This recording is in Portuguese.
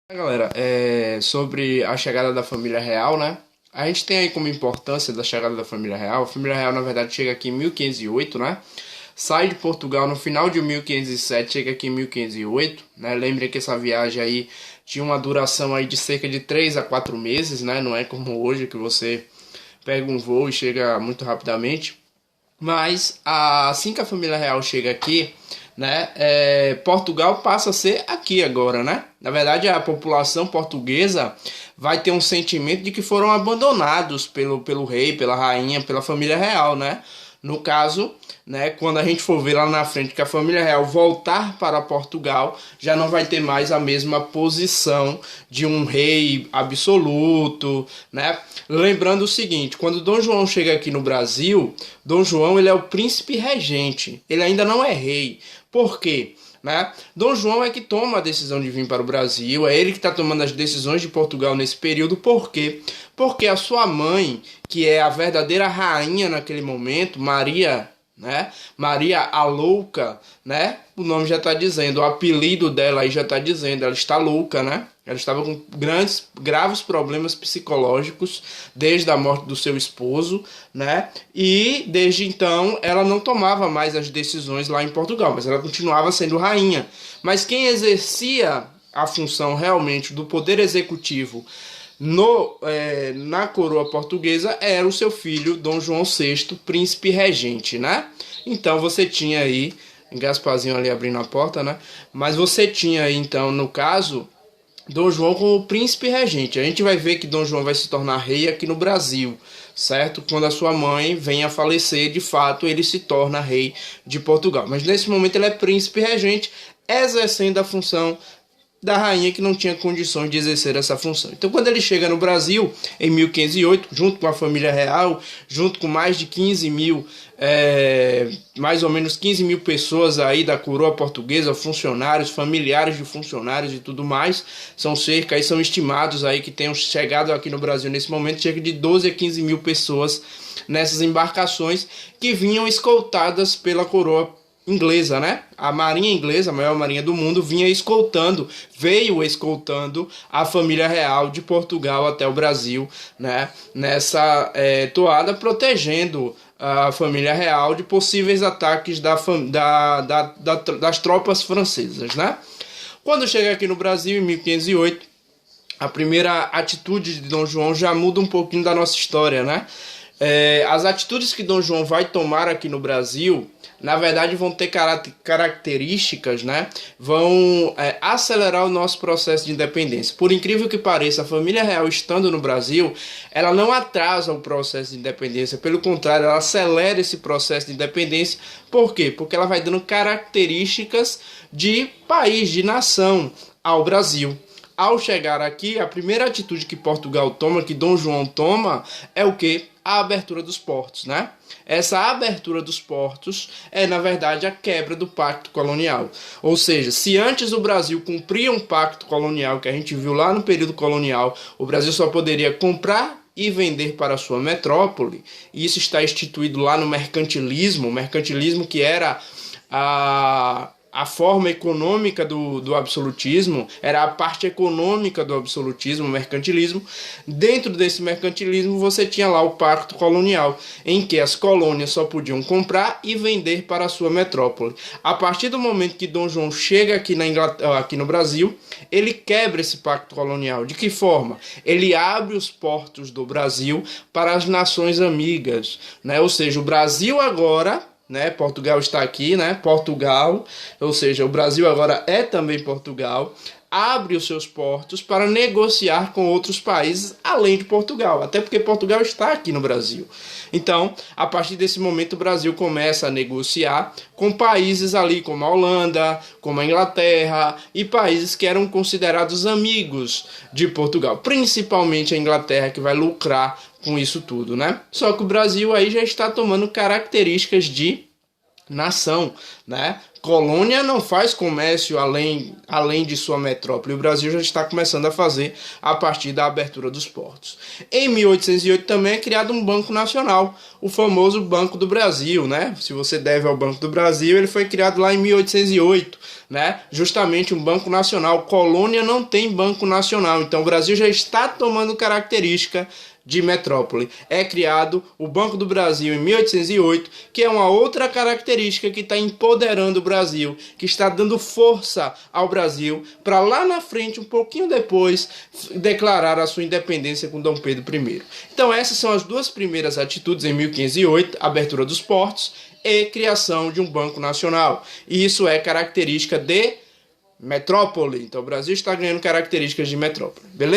Galera, sobre a chegada da família real, né? A gente tem aí como importância da chegada da família real. A família real, na verdade, chega aqui em 1508, né? Sai de Portugal no final de 1507, chega aqui em 1508, né? Lembrem que essa viagem aí tinha uma duração aí de cerca de 3 a 4 meses, né? Não é como hoje que você pega um voo e chega muito rapidamente. Mas assim que a família real chega aqui, né, Portugal passa a ser aqui agora, né? Na verdade, a população portuguesa vai ter um sentimento de que foram abandonados pelo rei, pela rainha, pela família real, né? No caso, né, quando a gente for ver lá na frente que a família real voltar para Portugal, já não vai ter mais a mesma posição de um rei absoluto, né? Lembrando o seguinte, quando Dom João chega aqui no Brasil, Dom João ele é o príncipe regente, ele ainda não é rei. Por quê? Né? Dom João é que toma a decisão de vir para o Brasil, é ele que está tomando as decisões de Portugal nesse período. Por quê? Porque a sua mãe, que é a verdadeira rainha naquele momento, Maria, né? Maria a Louca, né? O nome já está dizendo, o apelido dela aí já está dizendo, ela está louca, né? Ela estava com graves problemas psicológicos desde a morte do seu esposo, né? E desde então ela não tomava mais as decisões lá em Portugal, mas ela continuava sendo rainha. Mas quem exercia a função realmente do poder executivo na coroa portuguesa era o seu filho Dom João VI, príncipe regente, né? Então você tinha aí, Gasparzinho ali abrindo a porta, né? Mas você tinha aí, então, no caso, Dom João como príncipe regente. A gente vai ver que Dom João vai se tornar rei aqui no Brasil, certo? Quando a sua mãe vem a falecer, de fato, ele se torna rei de Portugal. Mas nesse momento ele é príncipe regente, exercendo a função da rainha que não tinha condições de exercer essa função. Então, quando ele chega no Brasil, em 1508, junto com a família real, junto com mais de 15 mil, mais ou menos 15 mil pessoas aí da coroa portuguesa, funcionários, familiares de funcionários e tudo mais, são estimados aí que tenham chegado aqui no Brasil nesse momento, cerca de 12 a 15 mil pessoas nessas embarcações que vinham escoltadas pela coroa inglesa, né? A marinha inglesa, a maior marinha do mundo, veio escoltando a família real de Portugal até o Brasil, né? Nessa toada, protegendo a família real de possíveis ataques das tropas francesas, né? Quando chega aqui no Brasil, em 1508, a primeira atitude de Dom João já muda um pouquinho da nossa história, né? As atitudes que Dom João vai tomar aqui no Brasil, na verdade, vão ter características, né? Vão acelerar o nosso processo de independência. Por incrível que pareça, a família real estando no Brasil, ela não atrasa o processo de independência. Pelo contrário, ela acelera esse processo de independência. Por quê? Porque ela vai dando características de país, de nação ao Brasil. Ao chegar aqui, a primeira atitude que Portugal toma, que Dom João toma, é o quê? A abertura dos portos, né? Essa abertura dos portos é, na verdade, a quebra do pacto colonial. Ou seja, se antes o Brasil cumpria um pacto colonial, que a gente viu lá no período colonial, o Brasil só poderia comprar e vender para a sua metrópole, e isso está instituído lá no mercantilismo, o mercantilismo que era a forma econômica do absolutismo, era a parte econômica do absolutismo, o mercantilismo. Dentro desse mercantilismo você tinha lá o pacto colonial, em que as colônias só podiam comprar e vender para a sua metrópole. A partir do momento que Dom João chega aqui no Brasil, ele quebra esse pacto colonial. De que forma? Ele abre os portos do Brasil para as nações amigas, né? Ou seja, o Brasil agora, né? Portugal está aqui, né? Portugal, ou seja, o Brasil agora é também Portugal, abre os seus portos para negociar com outros países além de Portugal, até porque Portugal está aqui no Brasil. Então, a partir desse momento, o Brasil começa a negociar com países ali como a Holanda, como a Inglaterra e países que eram considerados amigos de Portugal, principalmente a Inglaterra, que vai lucrar com isso tudo, né? Só que o Brasil aí já está tomando características de nação, né? colônia não faz comércio além de sua metrópole. O Brasil já está começando a fazer a partir da abertura dos portos. Em 1808 também é criado um Banco Nacional, o famoso Banco do Brasil, né? Se você deve ao Banco do Brasil, ele foi criado lá em 1808, né? Justamente um Banco Nacional. Colônia não tem Banco Nacional, então o Brasil já está tomando característica de metrópole. É criado o Banco do Brasil em 1808, que é uma outra característica que está empoderando o Brasil, que está dando força ao Brasil para lá na frente, um pouquinho depois, declarar a sua independência com Dom Pedro I. Então essas são as duas primeiras atitudes em 1508, abertura dos portos e criação de um Banco Nacional. E isso é característica de metrópole. Então o Brasil está ganhando características de metrópole. Beleza?